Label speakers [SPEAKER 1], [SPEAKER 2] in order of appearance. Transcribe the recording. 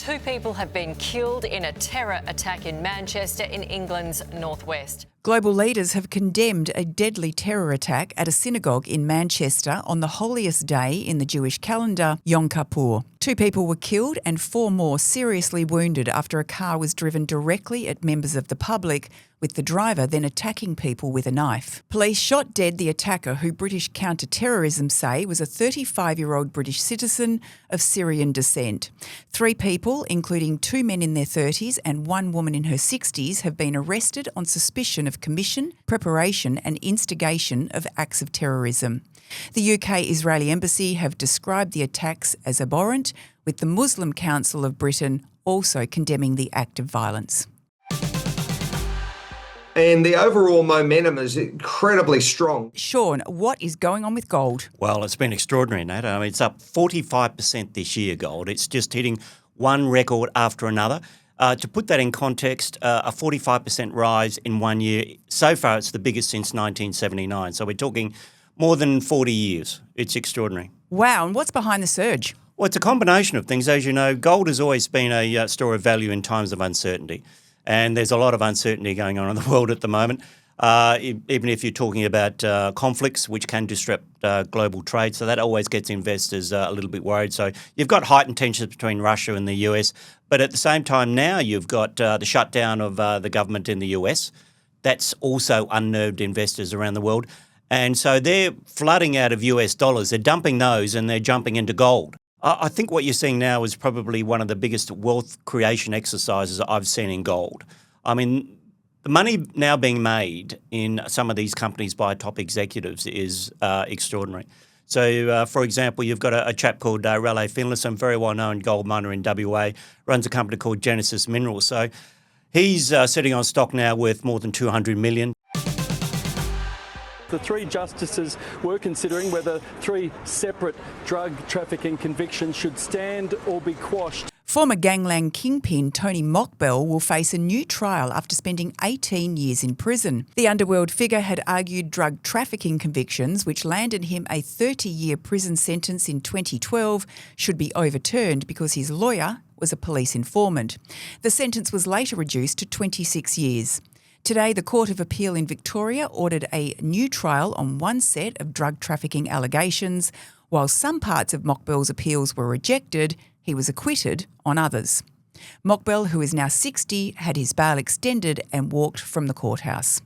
[SPEAKER 1] Two people have been killed in a terror attack in Manchester in England's northwest.
[SPEAKER 2] Global leaders have condemned a deadly terror attack at a synagogue in Manchester on the holiest day in the Jewish calendar, Yom Kippur. Two people were killed and four more seriously wounded after a car was driven directly at members of the public, with the driver then attacking people with a knife. Police shot dead the attacker, who British counter-terrorism say was a 35-year-old British citizen of Syrian descent. Three people, including two men in their 30s and one woman in her 60s, have been arrested on suspicion of commission, preparation and instigation of acts of terrorism. The UK Israeli Embassy have described the attacks as abhorrent, with the Muslim Council of Britain also condemning the act of violence.
[SPEAKER 3] And the overall momentum is incredibly strong.
[SPEAKER 2] Sean, what is going on with gold?
[SPEAKER 4] Well, it's been extraordinary, Nat. I mean, it's up 45% this year, gold. It's just hitting one record after another. To put that in context, a 45% rise in 1 year. So far, it's the biggest since 1979. So we're talking more than 40 years. It's extraordinary.
[SPEAKER 2] Wow, and what's behind the surge?
[SPEAKER 4] Well, it's a combination of things. As you know, gold has always been a store of value in times of uncertainty. And there's a lot of uncertainty going on in the world at the moment, even if you're talking about conflicts, which can disrupt global trade. So that always gets investors a little bit worried. So you've got heightened tensions between Russia and the US. But at the same time now, you've got the shutdown of the government in the US. That's also unnerved investors around the world. And so they're flooding out of US dollars. They're dumping those and they're jumping into gold. I think what you're seeing now is probably one of the biggest wealth creation exercises I've seen in gold. I mean, the money now being made in some of these companies by top executives is extraordinary. So, for example, you've got a chap called Raleigh Finlayson, very well-known gold miner in WA, runs a company called Genesis Minerals. So he's sitting on stock now worth more than $200 million.
[SPEAKER 5] The three justices were considering whether three separate drug trafficking convictions should stand or be quashed.
[SPEAKER 2] Former gangland kingpin Tony Mokbel will face a new trial after spending 18 years in prison. The underworld figure had argued drug trafficking convictions, which landed him a 30-year prison sentence in 2012, should be overturned because his lawyer was a police informant. The sentence was later reduced to 26 years. Today, the Court of Appeal in Victoria ordered a new trial on one set of drug trafficking allegations. While some parts of Mokbel's appeals were rejected, he was acquitted on others. Mokbel, who is now 60, had his bail extended and walked from the courthouse.